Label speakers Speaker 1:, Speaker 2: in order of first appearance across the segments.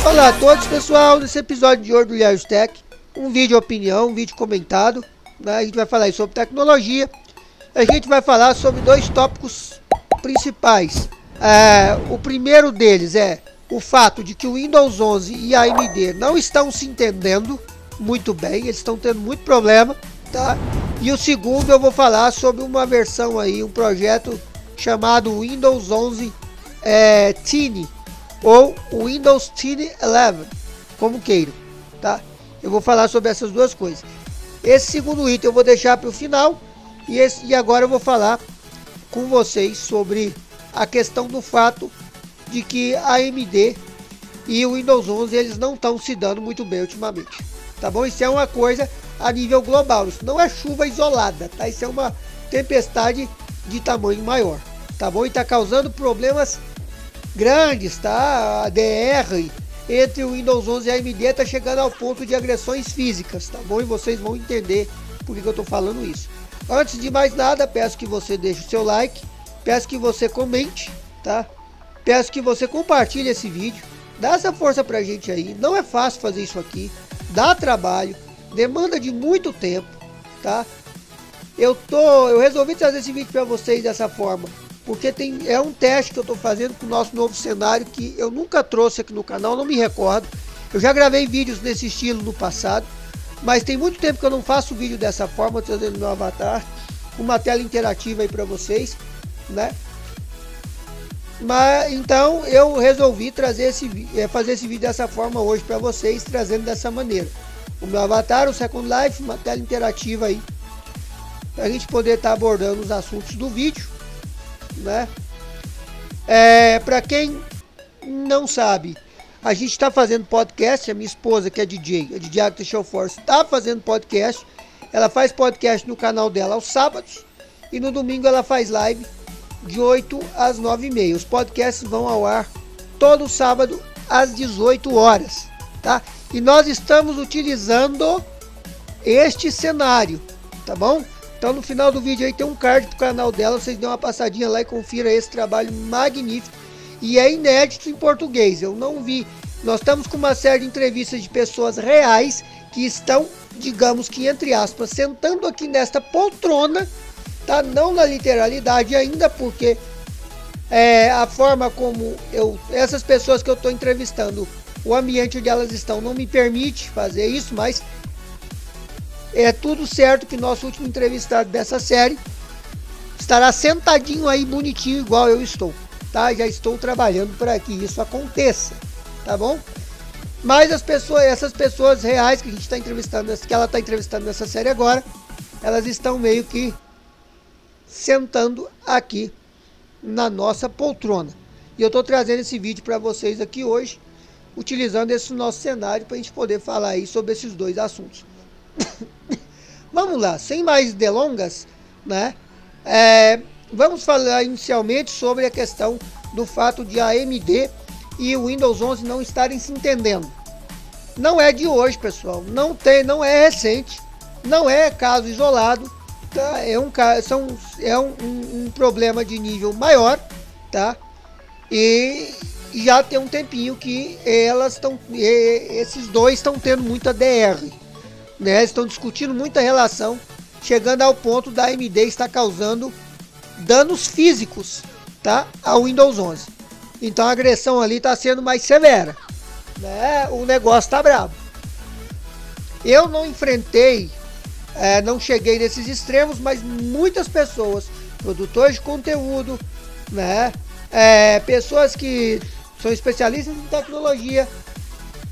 Speaker 1: Olá a todos, pessoal. Nesse episódio de hoje do Ilhares Tech, um vídeo opinião, um vídeo comentado, né? A gente vai falar aí sobre tecnologia. A gente vai falar sobre dois tópicos principais. O primeiro deles é o fato de que o Windows 11 e a AMD não estão se entendendo muito bem, eles estão tendo muito problema, tá? E o segundo, eu vou falar sobre uma versão aí, um projeto chamado Windows 11 Teen ou Windows Teen 11, como queiram, tá? Eu vou falar sobre essas duas coisas. Esse segundo item eu vou deixar para o final e agora eu vou falar com vocês sobre a questão do fato de que a AMD e o Windows 11 eles não estão se dando muito bem ultimamente, tá bom? Isso é uma coisa a nível global, isso não é chuva isolada, tá? Isso é uma tempestade de tamanho maior, tá bom? E tá causando problemas grandes, tá? A DR entre o Windows 11 e a AMD tá chegando ao ponto de agressões físicas, tá bom? E vocês vão entender por que eu tô falando isso. Antes de mais nada, peço que você deixe o seu like, peço que você comente, tá? Peço que você compartilhe esse vídeo, dá essa força pra gente aí. Não é fácil fazer isso aqui, dá trabalho, demanda de muito tempo, tá? Eu resolvi trazer esse vídeo para vocês dessa forma, porque é um teste que eu tô fazendo com o nosso novo cenário que eu nunca trouxe aqui no canal, não me recordo. Eu já gravei vídeos desse estilo no passado, mas tem muito tempo que eu não faço vídeo dessa forma, trazendo meu avatar, uma tela interativa aí para vocês, né? Mas então eu resolvi trazer fazer esse vídeo dessa forma hoje para vocês, trazendo dessa maneira o meu avatar, o Second Life, uma tela interativa aí para a gente poder estar abordando os assuntos do vídeo, né? Para quem não sabe, a gente está fazendo podcast. A minha esposa, que é DJ, a DJ Agatha Show Force, está fazendo podcast. Ela faz podcast no canal dela aos sábados e no domingo ela faz live de 8 às 9h30. Os podcasts vão ao ar todo sábado às 18 horas, tá? E nós estamos utilizando este cenário, tá bom? Então no final do vídeo aí tem um card pro canal dela, vocês dêem uma passadinha lá e confira esse trabalho magnífico. E é inédito em português, eu não vi. Nós estamos com uma série de entrevistas de pessoas reais que estão, digamos que entre aspas, sentando aqui nesta poltrona, tá? Não na literalidade ainda, porque a forma como essas pessoas que eu estou entrevistando, o ambiente onde elas estão não me permite fazer isso, mas é tudo certo que nosso último entrevistado dessa série estará sentadinho aí bonitinho igual eu estou, tá? Já estou trabalhando para que isso aconteça, tá bom? Mas essas pessoas reais que a gente está entrevistando, que ela está entrevistando nessa série agora, elas estão meio que sentando aqui na nossa poltrona. E eu estou trazendo esse vídeo para vocês aqui hoje, utilizando esse nosso cenário para a gente poder falar aí sobre esses dois assuntos. Vamos lá, sem mais delongas, né? Vamos falar inicialmente sobre a questão do fato de a AMD e o Windows 11 não estarem se entendendo. Não é de hoje, pessoal, não é recente, não é caso isolado, tá? É um problema de nível maior, tá? E já tem um tempinho que esses dois estão tendo muita DR, né? Estão discutindo muita relação, chegando ao ponto da AMD estar causando danos físicos, tá, ao Windows 11. Então a agressão ali está sendo mais severa, né? O negócio tá brabo. Eu não enfrentei, não cheguei nesses extremos, mas muitas pessoas, produtores de conteúdo, né, pessoas que são especialistas em tecnologia,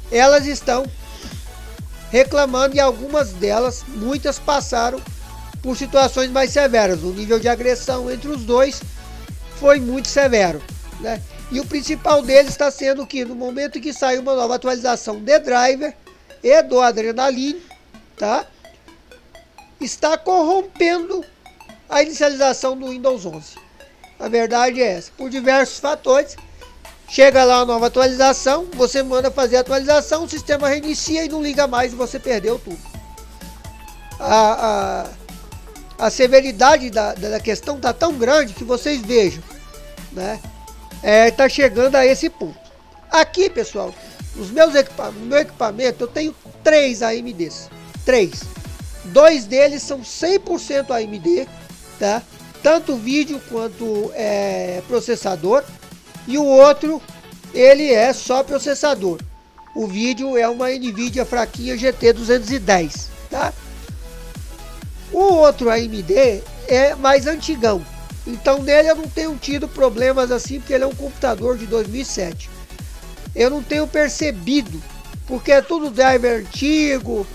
Speaker 1: elas estão reclamando, e algumas delas, muitas passaram por situações mais severas. O nível de agressão entre os dois foi muito severo, né? E o principal deles está sendo que no momento que saiu uma nova atualização de driver e do Adrenaline, tá? Está corrompendo a inicialização do Windows 11. A verdade é essa, por diversos fatores. Chega lá uma nova atualização, você manda fazer a atualização, o sistema reinicia e não liga mais e você perdeu tudo. A severidade da questão está tão grande que vocês vejam, né? Tá chegando a esse ponto. Aqui, pessoal, no meu equipamento eu tenho 3 AMDs. 3. 2 deles são 100% AMD, tá? Tanto vídeo quanto processador. E o outro, ele é só processador. O vídeo é uma NVIDIA fraquinha GT 210, tá? O outro AMD é mais antigão. Então nele eu não tenho tido problemas assim, porque ele é um computador de 2007. Eu não tenho percebido, porque é tudo driver antigo.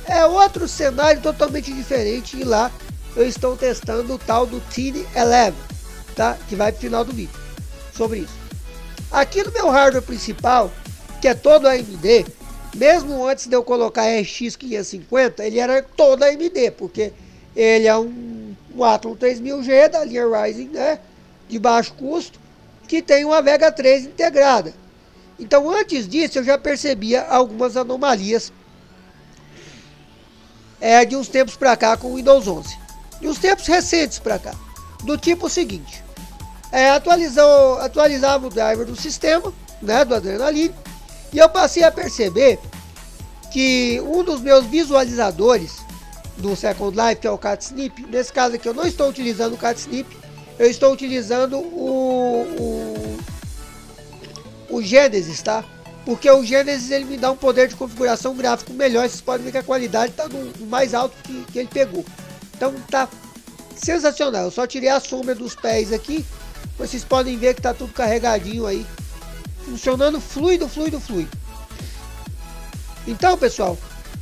Speaker 1: É outro cenário totalmente diferente. E lá eu estou testando o tal do Tiny 11, tá? Que vai pro final do vídeo sobre isso. Aqui no meu hardware principal, que é todo AMD, mesmo antes de eu colocar RX 550, ele era todo AMD, porque ele é um Athlon 3000G da linha Ryzen, né, de baixo custo, que tem uma Vega 3 integrada. Então antes disso eu já percebia algumas anomalias de uns tempos para cá com o Windows 11. De uns tempos recentes para cá. Do tipo seguinte. Atualizava o driver do sistema, né, do Adrenaline, e eu passei a perceber que um dos meus visualizadores do Second Life, que é o CatSnip, nesse caso aqui eu não estou utilizando o CatSnip, eu estou utilizando o Genesis, tá? Porque o Genesis ele me dá um poder de configuração gráfico melhor. Vocês podem ver que a qualidade está no mais alto que ele pegou. Então tá sensacional. Eu só tirei a sombra dos pés aqui. Vocês podem ver que tá tudo carregadinho aí, funcionando fluido. Então, pessoal,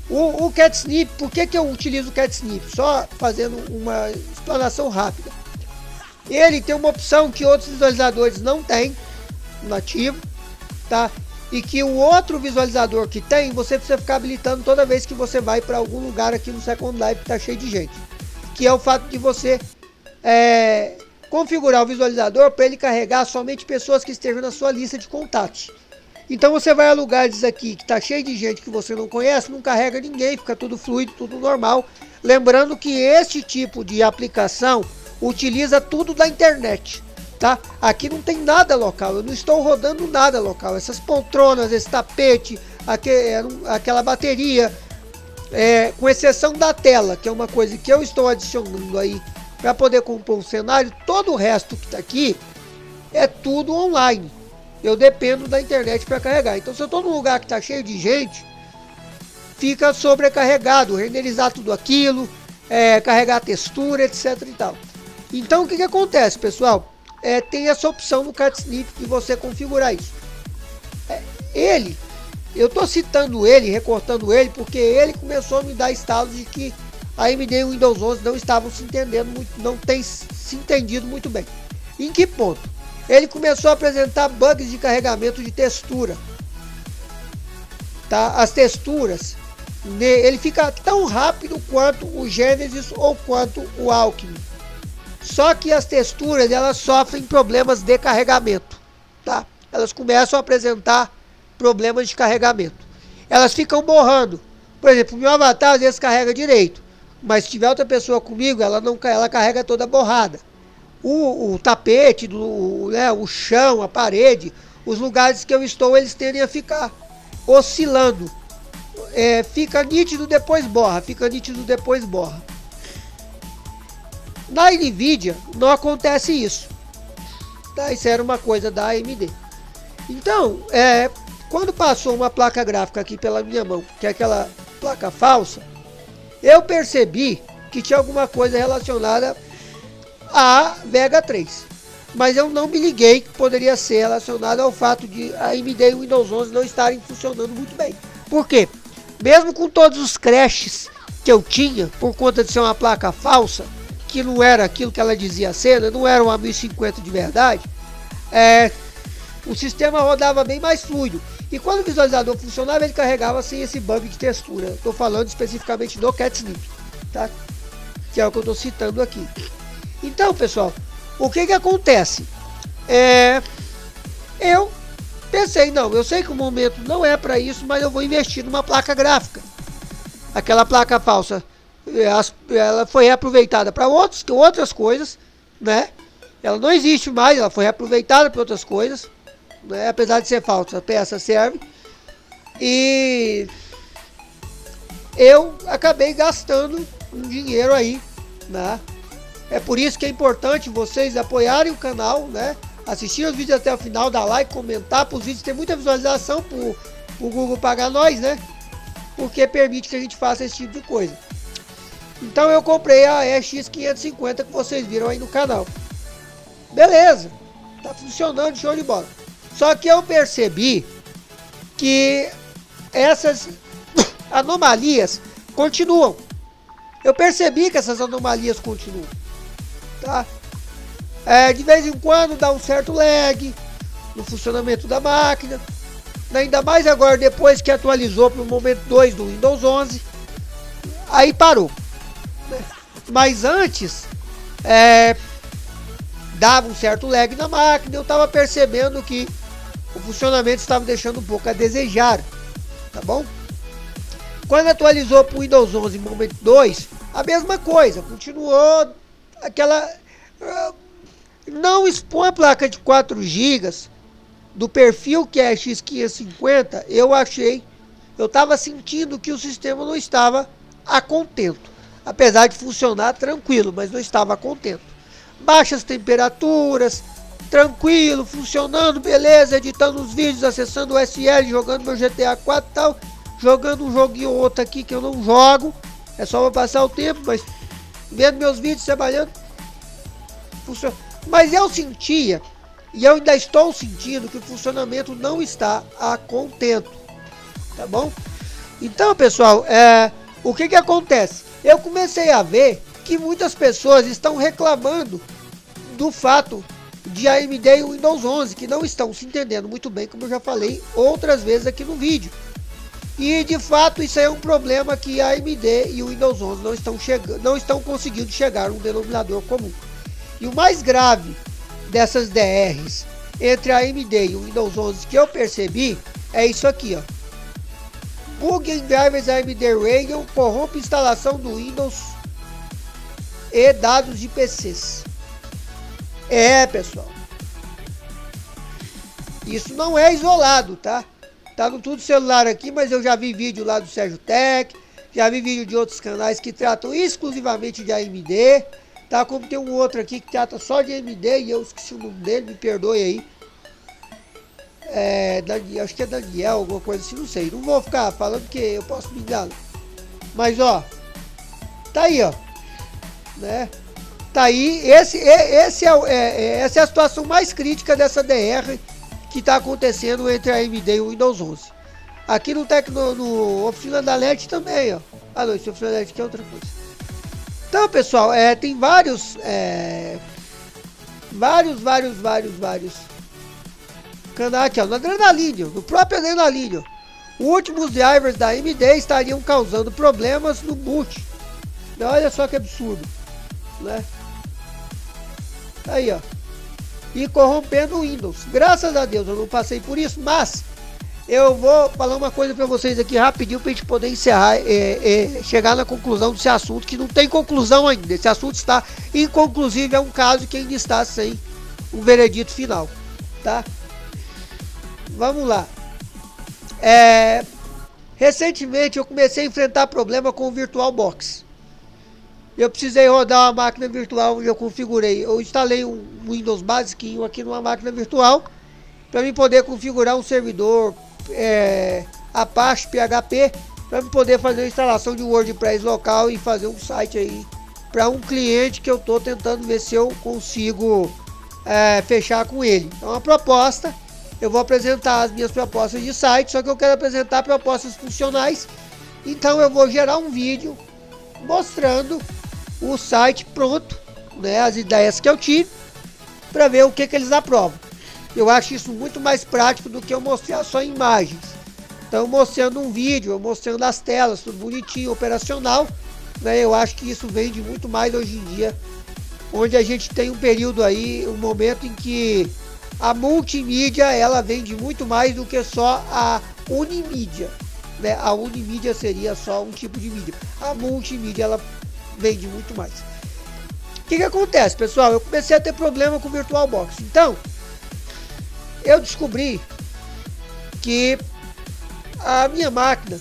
Speaker 1: o CatSnip, por que eu utilizo o CatSnip? Só fazendo uma explanação rápida. Ele tem uma opção que outros visualizadores não têm, nativo, tá? E que o outro visualizador que tem, você precisa ficar habilitando toda vez que você vai para algum lugar aqui no Second Life que tá cheio de gente. Que é o fato de você configurar o visualizador para ele carregar somente pessoas que estejam na sua lista de contatos. Então você vai a lugares aqui que tá cheio de gente que você não conhece, não carrega ninguém, fica tudo fluido, tudo normal. Lembrando que este tipo de aplicação utiliza tudo da internet, tá? Aqui não tem nada local, eu não estou rodando nada local. Essas poltronas, esse tapete, aquela bateria, com exceção da tela, que é uma coisa que eu estou adicionando aí para poder compor um cenário, todo o resto que está aqui é tudo online. Eu dependo da internet para carregar. Então se eu estou num lugar que está cheio de gente, fica sobrecarregado, renderizar tudo aquilo, carregar a textura, etc e tal. Então o que acontece, pessoal? Tem essa opção no CatSnip de você configurar isso. Eu estou citando ele, recortando ele, porque ele começou a me dar estados de que a AMD e o Windows 11 não estavam se entendendo muito, não tem se entendido muito bem. Em que ponto? Ele começou a apresentar bugs de carregamento de textura, tá? As texturas, ele fica tão rápido quanto o Genesis ou quanto o Alchemy. Só que as texturas, elas sofrem problemas de carregamento, tá? Elas começam a apresentar problemas de carregamento. Elas ficam borrando. Por exemplo, o meu avatar às vezes carrega direito, mas se tiver outra pessoa comigo, ela carrega toda borrada. O tapete, o chão, a parede, os lugares que eu estou, eles tendem a ficar oscilando. Fica nítido, depois borra, fica nítido, depois borra. Na NVIDIA não acontece isso, tá? Isso era uma coisa da AMD. Então, quando passou uma placa gráfica aqui pela minha mão, que é aquela placa falsa, eu percebi que tinha alguma coisa relacionada à Vega 3. Mas eu não me liguei que poderia ser relacionado ao fato de a AMD e o Windows 11 não estarem funcionando muito bem. Por quê? Mesmo com todos os crashes que eu tinha, por conta de ser uma placa falsa, que não era aquilo que ela dizia ser, não era uma 1050 de verdade, o sistema rodava bem mais fluido. E quando o visualizador funcionava, ele carregava sem esse bug de textura. Estou falando especificamente do CatSnip, tá? Que é o que eu estou citando aqui. Então, pessoal, o que acontece? Eu pensei, não, eu sei que o momento não é para isso, mas eu vou investir numa placa gráfica. Aquela placa falsa, ela foi reaproveitada para outras coisas, né? Ela não existe mais, ela foi reaproveitada para outras coisas, né? Apesar de ser falsa, a peça serve. E eu acabei gastando um dinheiro aí, né? É por isso que é importante vocês apoiarem o canal, né? Assistir os vídeos até o final, dar like, comentar para os vídeos ter muita visualização, para o Google pagar nós, né? Porque permite que a gente faça esse tipo de coisa. Então eu comprei a EX550 que vocês viram aí no canal. Beleza, tá funcionando, show de bola. Só que eu percebi que essas anomalias continuam. Eu percebi que essas anomalias continuam, tá? De vez em quando dá um certo lag no funcionamento da máquina. Ainda mais agora depois que atualizou para o momento 2 do Windows 11. Aí parou. Mas antes dava um certo lag na máquina. Eu estava percebendo que o funcionamento estava deixando um pouco a desejar, tá bom? Quando atualizou para o Windows 11 momento 2, a mesma coisa, continuou aquela... Não expõe a placa de 4 GB do perfil que é a X550, eu estava sentindo que o sistema não estava a contento. Apesar de funcionar tranquilo, mas não estava a contento. Baixas temperaturas, tranquilo, funcionando, beleza, editando os vídeos, acessando o SL, jogando meu GTA 4 e tal, jogando um joguinho ou outro aqui que eu não jogo, é só para passar o tempo, mas vendo meus vídeos, trabalhando, funciona. Mas eu sentia, e eu ainda estou sentindo, que o funcionamento não está a contento, tá bom? Então, pessoal, o que acontece? Eu comecei a ver que muitas pessoas estão reclamando do fato de AMD e o Windows 11, que não estão se entendendo muito bem, como eu já falei outras vezes aqui no vídeo. E de fato isso é um problema que a AMD e o Windows 11 não estão conseguindo chegar a um denominador comum. E o mais grave dessas DRs entre a AMD e o Windows 11 que eu percebi é isso aqui, ó. Bug em drivers AMD Radeon corrompe instalação do Windows e dados de PCs. Pessoal, isso não é isolado, tá? Tá no Tudo Celular aqui, mas eu já vi vídeo lá do Sérgio Tech, já vi vídeo de outros canais que tratam exclusivamente de AMD, tá? Como tem um outro aqui que trata só de AMD e eu esqueci o nome dele, me perdoe aí. Acho que é Daniel, alguma coisa assim, não sei. Não vou ficar falando que eu posso me enganar. Mas ó, tá aí, ó, né? Tá aí, essa é a situação mais crítica dessa DR que tá acontecendo entre a AMD e o Windows 11. Aqui no Oficina da LED também, ó. Ah não, esse Oficina da LED aqui é outra coisa. Então, pessoal, tem vários canais aqui, ó, no Adrenaline, no próprio Adrenaline, ó. Os últimos drivers da AMD estariam causando problemas no boot. Olha só que absurdo, né? Aí, ó. E corrompendo o Windows. Graças a Deus eu não passei por isso, mas eu vou falar uma coisa para vocês aqui rapidinho pra gente poder encerrar, chegar na conclusão desse assunto, que não tem conclusão ainda. Esse assunto está inconclusivo, é um caso que ainda está sem um veredito final, tá? Vamos lá. Recentemente eu comecei a enfrentar problema com o VirtualBox. Eu precisei rodar uma máquina virtual onde eu configurei. Eu instalei um Windows basiquinho aqui numa máquina virtual para mim poder configurar um servidor Apache PHP para mim poder fazer a instalação de um WordPress local e fazer um site aí para um cliente que eu tô tentando ver se eu consigo fechar com ele. Então a proposta, eu vou apresentar as minhas propostas de site, só que eu quero apresentar propostas funcionais. Então eu vou gerar um vídeo mostrando o site pronto, né, as ideias que eu tive, para ver o que eles aprovam. Eu acho isso muito mais prático do que eu mostrar só imagens. Então, mostrando um vídeo, mostrando as telas, tudo bonitinho, operacional, né, eu acho que isso vende muito mais hoje em dia, onde a gente tem um período aí, um momento em que a multimídia, ela vende muito mais do que só a unimídia, né? A unimídia seria só um tipo de mídia. A multimídia, ela vende muito mais. O que acontece, pessoal? Eu comecei a ter problema com o VirtualBox. Então, eu descobri que a minha máquina,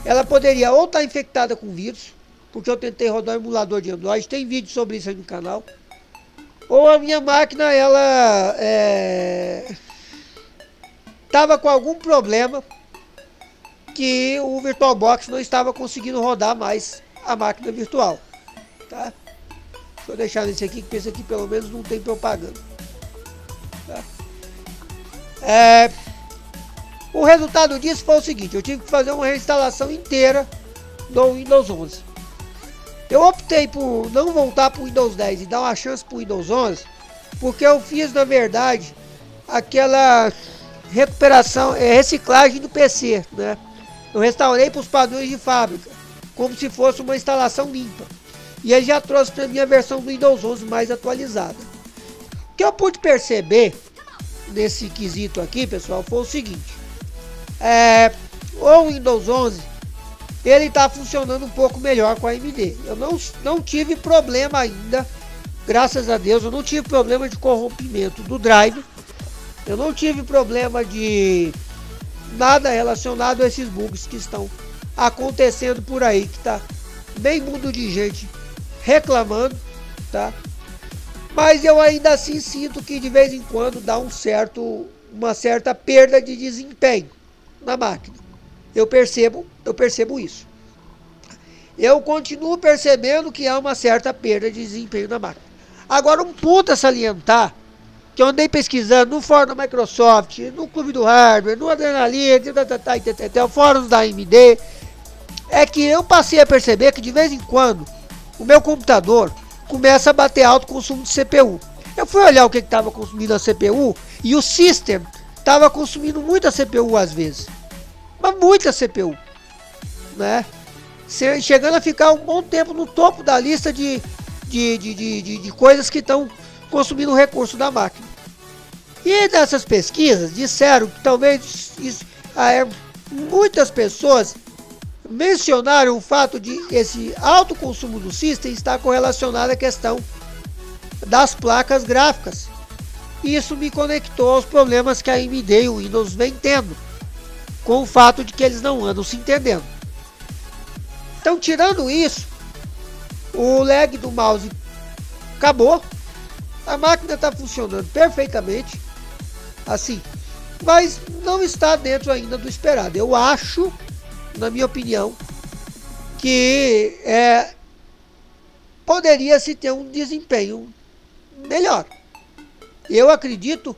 Speaker 1: ela poderia ou estar infectada com vírus, porque eu tentei rodar um emulador de Android, tem vídeo sobre isso aí no canal, ou a minha máquina, ela estava com algum problema que o VirtualBox não estava conseguindo rodar mais a máquina virtual, tá? Deixa eu deixar nesse aqui, que esse aqui pelo menos não tem propaganda, tá? O resultado disso foi o seguinte: eu tive que fazer uma reinstalação inteira do Windows 11. Eu optei por não voltar para o Windows 10 e dar uma chance para o Windows 11, porque eu fiz, na verdade, aquela recuperação, reciclagem do PC, né? Eu restaurei para os padrões de fábrica, como se fosse uma instalação limpa. E ele já trouxe para mim a versão do Windows 11 mais atualizada. O que eu pude perceber nesse quesito aqui, pessoal, foi o seguinte: o Windows 11 ele está funcionando um pouco melhor com a AMD. Eu não tive problema ainda, graças a Deus. Eu não tive problema de corrompimento do drive. Eu não tive problema de nada relacionado a esses bugs que estão acontecendo por aí, que tá bem mundo de gente reclamando, tá? Mas eu ainda assim sinto que de vez em quando dá uma certa perda de desempenho na máquina. Eu percebo isso. Eu continuo percebendo que há uma certa perda de desempenho na máquina. Agora, um ponto a salientar, que eu andei pesquisando no fórum da Microsoft, no Clube do Hardware, no Adrenaline, fóruns da AMD, é que eu passei a perceber que de vez em quando o meu computador começa a bater alto consumo de CPU. Eu fui olhar o que estava consumindo a CPU e o System estava consumindo muita CPU às vezes. Mas muita CPU, né? Chegando a ficar um bom tempo no topo da lista de coisas que estão consumindo o recurso da máquina. E dessas pesquisas disseram que talvez muitas pessoas mencionaram o fato de esse alto consumo do System estar correlacionado à questão das placas gráficas. Isso me conectou aos problemas que a AMD e o Windows vem tendo, com o fato de que eles não andam se entendendo. Então, tirando isso, o lag do mouse acabou, a máquina está funcionando perfeitamente, assim, mas não está dentro ainda do esperado. Eu acho, na minha opinião, que poderia se ter um desempenho melhor. Eu acredito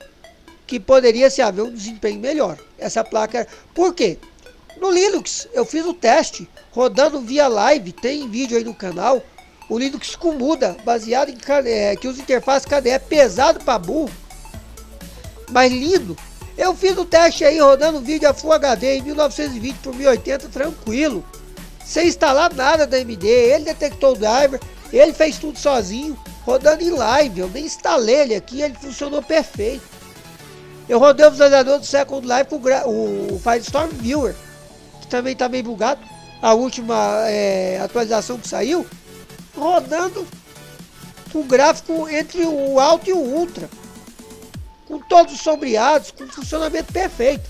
Speaker 1: que poderia se haver um desempenho melhor. Essa placa, por quê? No Linux eu fiz o teste rodando via live, tem vídeo aí no canal. O Linux com muda, baseado em que usa interface KDE, pesado para burro, mas lindo. Eu fiz o teste aí rodando vídeo a Full HD em 1920 por 1080 tranquilo, sem instalar nada da AMD. Ele detectou o driver, ele fez tudo sozinho, rodando em live. Eu nem instalei ele aqui, ele funcionou perfeito. Eu rodei o visualizador do Second Life com o Firestorm Viewer, que também está meio bugado. A última atualização que saiu, rodando com gráfico entre o alto e o ultra, com todos os sombreados, com funcionamento perfeito.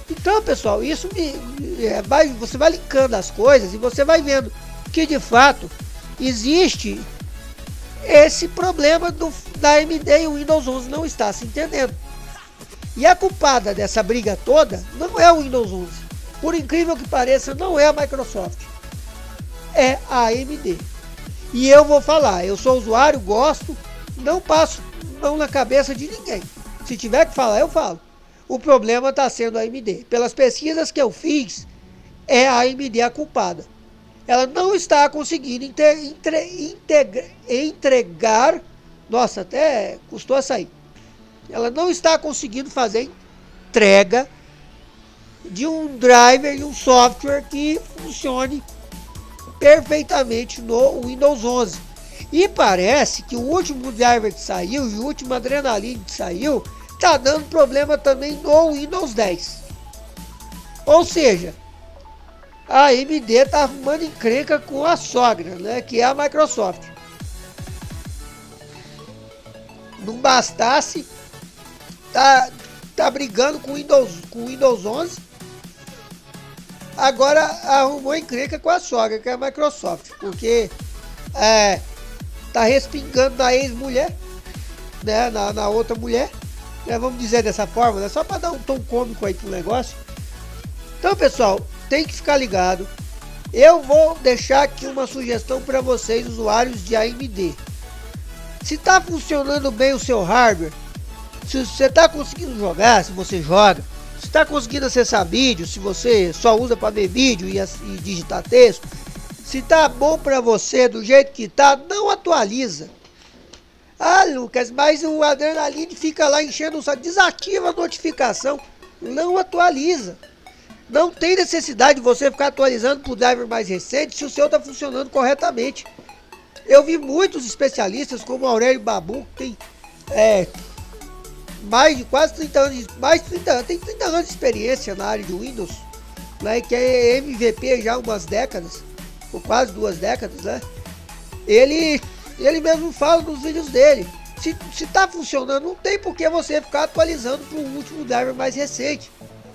Speaker 1: Então, pessoal, isso você vai linkando as coisas e você vai vendo que de fato existe esse problema da AMD e o Windows 11 não está se entendendo. E a culpada dessa briga toda não é o Windows 11. Por incrível que pareça, não é a Microsoft. É a AMD. E eu vou falar, eu sou usuário, gosto, não passo mão na cabeça de ninguém. Se tiver que falar, eu falo. O problema está sendo a AMD. Pelas pesquisas que eu fiz, é a AMD a culpada. Ela não está conseguindo entregar... Nossa, até custou a sair. Ela não está conseguindo fazer entrega de um driver e um software que funcione perfeitamente no Windows 11. E parece que o último driver que saiu e o último Adrenaline que saiu está dando problema também no Windows 10. Ou seja, a AMD está arrumando encrenca com a sogra, né, que é a Microsoft. Não bastasse tá brigando com o Windows 11, agora arrumou encrenca com a sogra, que é a Microsoft, porque tá respingando na ex-mulher, né, na outra mulher, né, vamos dizer dessa forma, né, só para dar um tom cômico aí pro negócio. Então, pessoal, tem que ficar ligado. Eu vou deixar aqui uma sugestão para vocês, usuários de AMD. Se tá funcionando bem o seu hardware, se você tá conseguindo jogar, se você joga, se tá conseguindo acessar vídeo, se você só usa para ver vídeo e digitar texto, se tá bom para você do jeito que tá, não atualiza. Ah, Lucas, mas o Adrenaline fica lá enchendo o saco. Desativa a notificação, não atualiza. Não tem necessidade de você ficar atualizando para o driver mais recente se o seu está funcionando corretamente. Eu vi muitos especialistas, como Aurélio Babu, que tem mais de quase 30 anos, tem 30 anos de experiência na área de Windows, né, que é MVP já há umas décadas, ou quase 2 décadas, né? Ele mesmo fala nos vídeos dele. Se está funcionando, não tem por que você ficar atualizando para o último driver mais recente.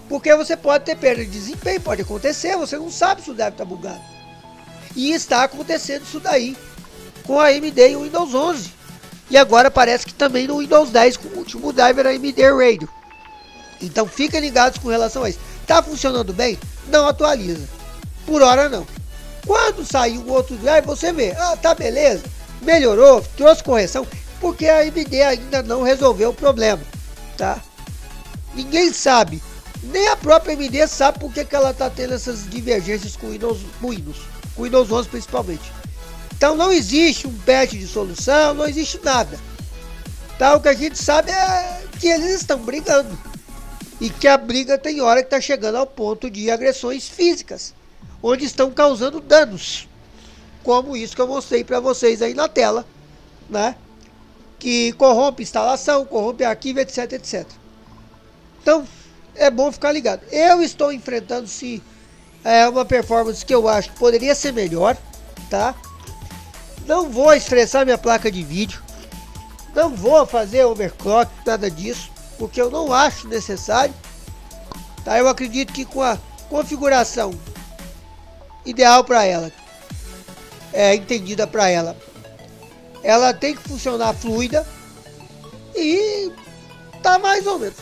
Speaker 1: Porque você pode ter perda de desempenho, pode acontecer, você não sabe se o driver está bugado. E está acontecendo isso daí com a AMD e o Windows 11. E agora parece que também no Windows 10 com o último driver AMD Radio. Então fiquem ligados com relação a isso. Está funcionando bem? Não atualiza. Por hora não. Quando sair um outro driver, você vê. Ah, tá beleza. Melhorou, trouxe correção. Porque a AMD ainda não resolveu o problema. Tá? Ninguém sabe. Nem a própria AMD sabe por que ela está tendo essas divergências com o Windows 11 principalmente. Então não existe um patch de solução, não existe nada. Tá? O que a gente sabe é que eles estão brigando. E que a briga tem hora que está chegando ao ponto de agressões físicas, onde estão causando danos. Como isso que eu mostrei para vocês aí na tela, né? Que corrompe instalação, corrompe arquivo, etc, etc. Então é bom ficar ligado. Eu estou enfrentando se uma performance que eu acho que poderia ser melhor, tá? Não vou estressar minha placa de vídeo, não vou fazer overclock, nada disso, porque eu não acho necessário, tá? Eu acredito que com a configuração ideal para ela, entendida para ela, ela tem que funcionar fluida e tá mais ou menos,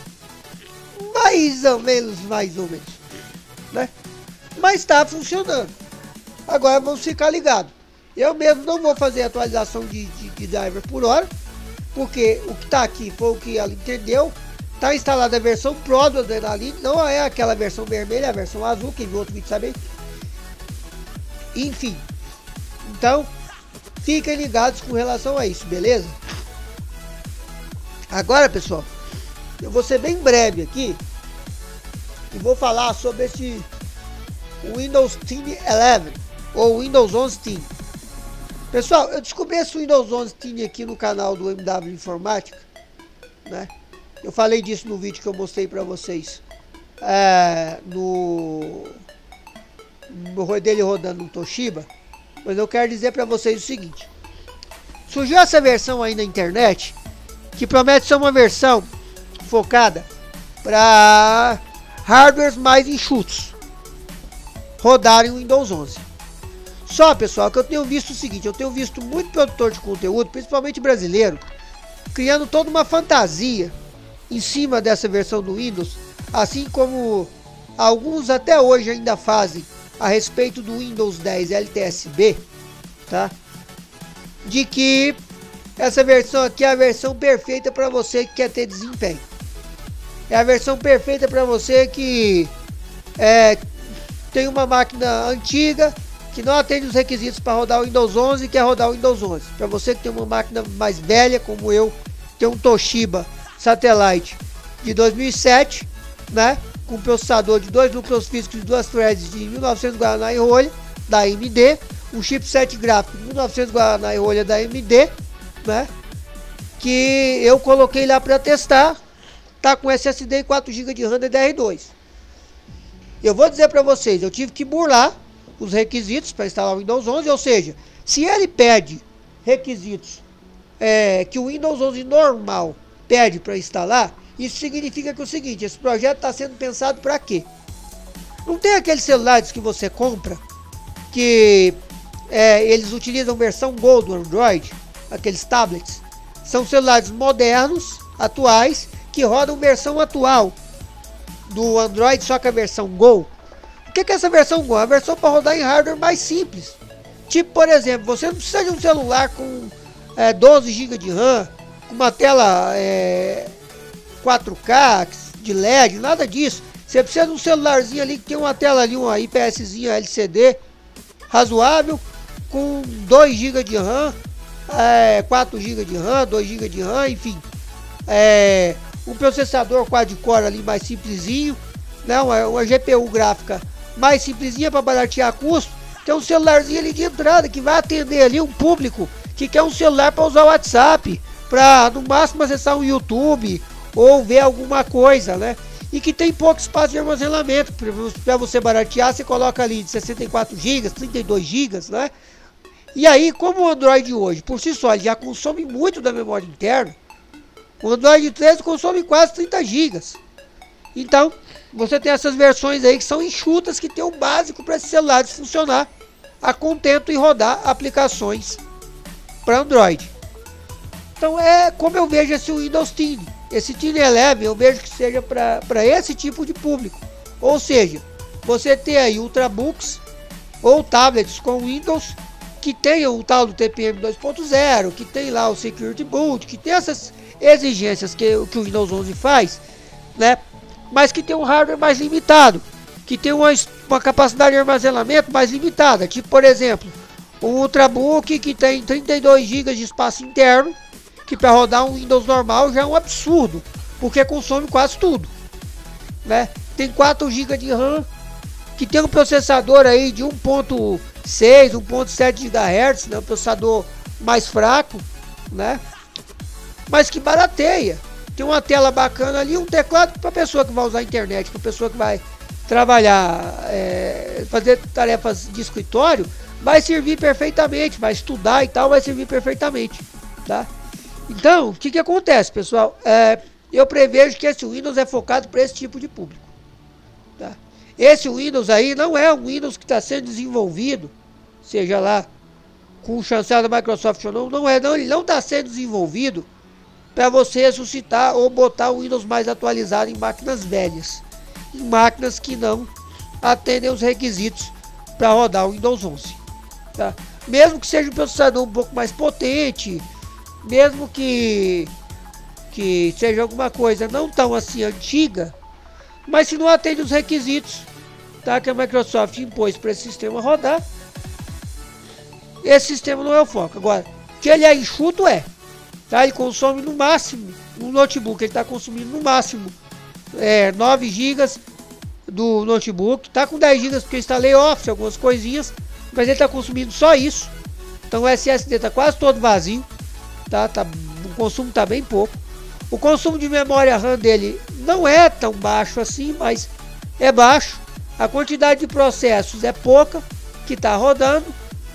Speaker 1: né? Mas tá funcionando. Agora vamos ficar ligados. Eu mesmo não vou fazer atualização de driver por hora, porque o que tá aqui foi o que ela entendeu. Tá instalada a versão Pro do Adrenaline, não é aquela versão vermelha, é a versão azul, quem viu outro vídeo sabe. Enfim, então fiquem ligados com relação a isso, beleza? Agora, pessoal, eu vou ser bem breve aqui e vou falar sobre esse Windows Team 11 ou Windows 11 Team. Pessoal, eu descobri esse Windows 11 Team aqui no canal do MW Informática, né? Eu falei disso no vídeo que eu mostrei para vocês no dele rodando no Toshiba. Mas eu quero dizer para vocês o seguinte: surgiu essa versão aí na internet que promete ser uma versão focada para hardwares mais enxutos rodarem o Windows 11. Só, pessoal, que eu tenho visto o seguinte: eu tenho visto muito produtor de conteúdo, principalmente brasileiro, criando toda uma fantasia em cima dessa versão do Windows, assim como alguns até hoje ainda fazem a respeito do Windows 10 LTSB, tá? De que essa versão aqui é a versão perfeita para você que quer ter desempenho. É a versão perfeita para você que tem uma máquina antiga, que não atende os requisitos para rodar o Windows 11 e quer rodar o Windows 11. Para você que tem uma máquina mais velha, como eu, tem um Toshiba Satellite de 2007, né? Com processador de 2 núcleos físicos e 2 threads de 1900 Guaraná e rolha da AMD, um chipset gráfico de 1900 Guaraná e rolha da AMD, né? Que eu coloquei lá para testar, tá com SSD e 4 GB de RAM DDR2. Eu vou dizer para vocês, eu tive que burlar os requisitos para instalar o Windows 11, ou seja, se ele pede requisitos que o Windows 11 normal pede para instalar, isso significa que é o seguinte: esse projeto está sendo pensado para quê? Não tem aqueles celulares que você compra que eles utilizam versão Go do Android, aqueles tablets. São celulares modernos, atuais, que rodam versão atual do Android, só que a versão Go. O que é essa versão Go? A versão para rodar em hardware mais simples. Tipo, por exemplo, você não precisa de um celular com 12 GB de RAM, com uma tela 4K, de LED, nada disso. Você precisa de um celularzinho ali que tem uma tela ali, uma IPSzinha LCD razoável, com 2 GB de RAM, 4 GB de RAM, 2 GB de RAM, enfim. Um processador quad-core ali mais simplesinho, né? uma GPU gráfica mais simplesinha para baratear custo. Tem um celularzinho ali de entrada que vai atender ali um público que quer um celular para usar o WhatsApp, para no máximo acessar um YouTube ou ver alguma coisa, né? E que tem pouco espaço de armazenamento. Para você baratear, você coloca ali de 64 GB, 32 GB, né? E aí, como o Android hoje, por si só, ele já consome muito da memória interna, o Android 13 consome quase 30 GB. Então, você tem essas versões aí que são enxutas, que tem o básico para esses celulares funcionar a contento e rodar aplicações para Android. Então é como eu vejo esse Windows Teen. Esse Teen Eleven eu vejo que seja para esse tipo de público. Ou seja, você tem aí Ultrabooks ou tablets com Windows que tenham o tal do TPM 2.0, que tem lá o Security Boot, que tem essas exigências que o Windows 11 faz, né? Mas que tem um hardware mais limitado, que tem uma capacidade de armazenamento mais limitada. Tipo, por exemplo, um Ultrabook que tem 32 GB de espaço interno, que para rodar um Windows normal já é um absurdo, porque consome quase tudo, né? Tem 4 GB de RAM, que tem um processador aí de 1.6, 1.7 GHz, né? Um processador mais fraco, né? Mas que barateia. Tem uma tela bacana ali, um teclado para pessoa que vai usar a internet, para pessoa que vai trabalhar, fazer tarefas de escritório, vai servir perfeitamente, vai estudar e tal, vai servir perfeitamente, tá? Então, o que acontece, pessoal? Eu prevejo que esse Windows é focado para esse tipo de público, tá? Esse Windows aí não é um Windows que está sendo desenvolvido, seja lá com o chanceler da Microsoft ou não, ele não está sendo desenvolvido para você ressuscitar ou botar o Windows mais atualizado em máquinas velhas, em máquinas que não atendem os requisitos para rodar o Windows 11, tá? Mesmo que seja um processador um pouco mais potente, mesmo que seja alguma coisa não tão assim antiga, mas se não atende os requisitos, tá, que a Microsoft impôs para esse sistema rodar, esse sistema não é o foco. Agora, que ele é enxuto, tá? Ele consome no máximo, no notebook ele está consumindo no máximo 9 GB do notebook, tá com 10 GB porque eu instalei Office, algumas coisinhas, mas ele está consumindo só isso. Então o SSD está quase todo vazio, tá? O consumo está bem pouco. O consumo de memória RAM dele não é tão baixo assim, mas é baixo. A quantidade de processos é pouca que está rodando,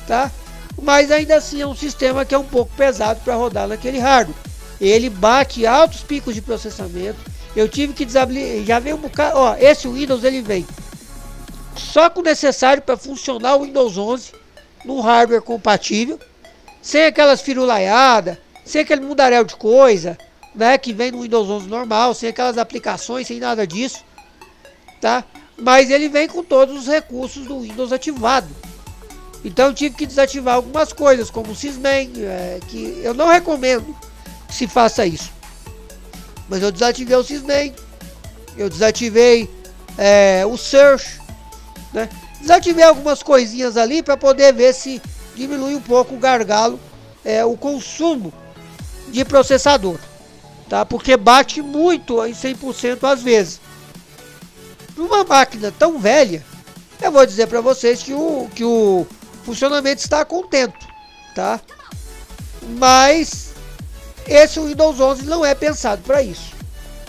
Speaker 1: tá? Mas ainda assim é um sistema que é um pouco pesado para rodar naquele hardware. Ele bate altos picos de processamento. Eu tive que desabilitar, já vem um bocado, ó, esse Windows ele vem só com o necessário para funcionar o Windows 11 num hardware compatível, sem aquelas firulaiadas, sem aquele mundaréu de coisa, né, que vem no Windows 11 normal, sem aquelas aplicações, sem nada disso, tá? Mas ele vem com todos os recursos do Windows ativado. Então eu tive que desativar algumas coisas, como o Sysmain, que eu não recomendo que se faça isso. Mas eu desativei o Sysmain, eu desativei o Search, né? Desativei algumas coisinhas ali para poder ver se diminui um pouco o gargalo, o consumo de processador, tá? Porque bate muito em 100% às vezes. Numa máquina tão velha, eu vou dizer para vocês que o funcionamento está contento, tá? Mas esse Windows 11 não é pensado para isso,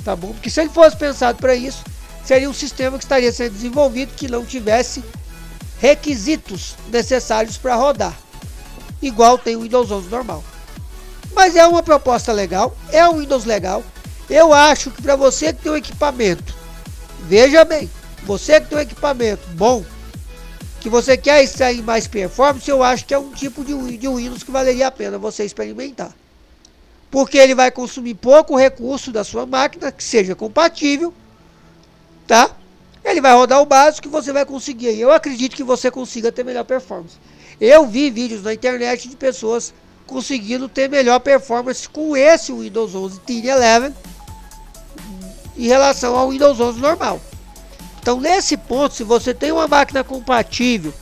Speaker 1: tá bom? Porque se ele fosse pensado para isso, seria um sistema que estaria sendo desenvolvido que não tivesse requisitos necessários para rodar, igual tem o Windows 11 normal. Mas é uma proposta legal, é um Windows legal. Eu acho que para você que tem um equipamento, veja bem, Você que tem um equipamento bom, que você quer extrair mais performance, eu acho que é um tipo de Windows que valeria a pena você experimentar. Porque ele vai consumir pouco recurso da sua máquina, que seja compatível, tá? Ele vai rodar o básico e você vai conseguir. Eu acredito que você consiga ter melhor performance. Eu vi vídeos na internet de pessoas conseguindo ter melhor performance com esse Windows 11 Tier 11 em relação ao Windows 11 normal. Então, nesse ponto, se você tem uma máquina compatível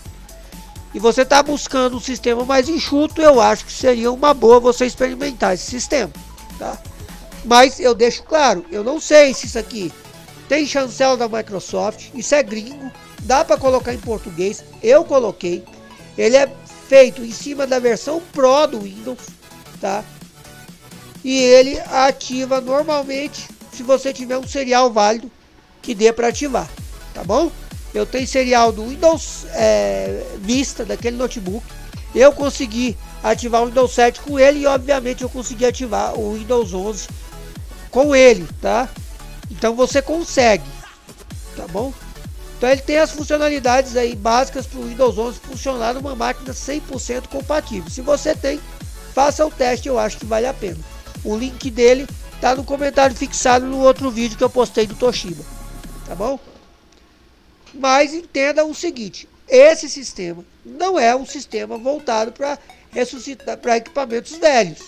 Speaker 1: e você está buscando um sistema mais enxuto, eu acho que seria uma boa você experimentar esse sistema, tá? Mas eu deixo claro, eu não sei se isso aqui tem chancela da Microsoft, isso é gringo, dá para colocar em português, eu coloquei. Ele é feito em cima da versão Pro do Windows, tá? E ele ativa normalmente se você tiver um serial válido que dê para ativar, tá bom? Eu tenho serial do Windows Vista, daquele notebook. Eu consegui ativar o Windows 7 com ele e obviamente eu consegui ativar o Windows 11 com ele, tá? Então você consegue, tá bom? Então ele tem as funcionalidades aí básicas para o Windows 11 funcionar numa máquina 100% compatível. Se você tem, faça o teste, eu acho que vale a pena. O link dele tá no comentário fixado no outro vídeo que eu postei do Toshiba, tá bom? Mas entenda o seguinte, esse sistema não é um sistema voltado para ressuscitar para equipamentos velhos,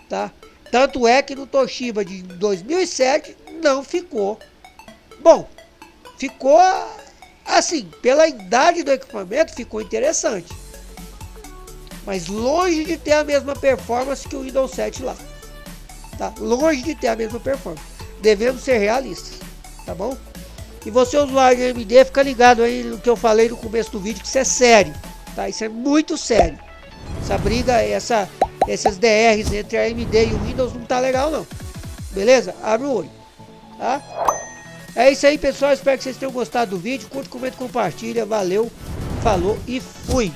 Speaker 1: tá? Tanto é que no Toshiba de 2007 não ficou bom. Ficou assim, pela idade do equipamento ficou interessante, mas longe de ter a mesma performance que o Windows 7 lá, tá? Longe de ter a mesma performance. Devemos ser realistas, tá bom? E você, usuário de AMD, fica ligado aí no que eu falei no começo do vídeo, que isso é sério, tá? Isso é muito sério. Essa briga, esses DRs entre a AMD e o Windows não tá legal não. Beleza? Abre o olho, tá? É isso aí, pessoal. Espero que vocês tenham gostado do vídeo. Curte, comenta, compartilha. Valeu, falou e fui!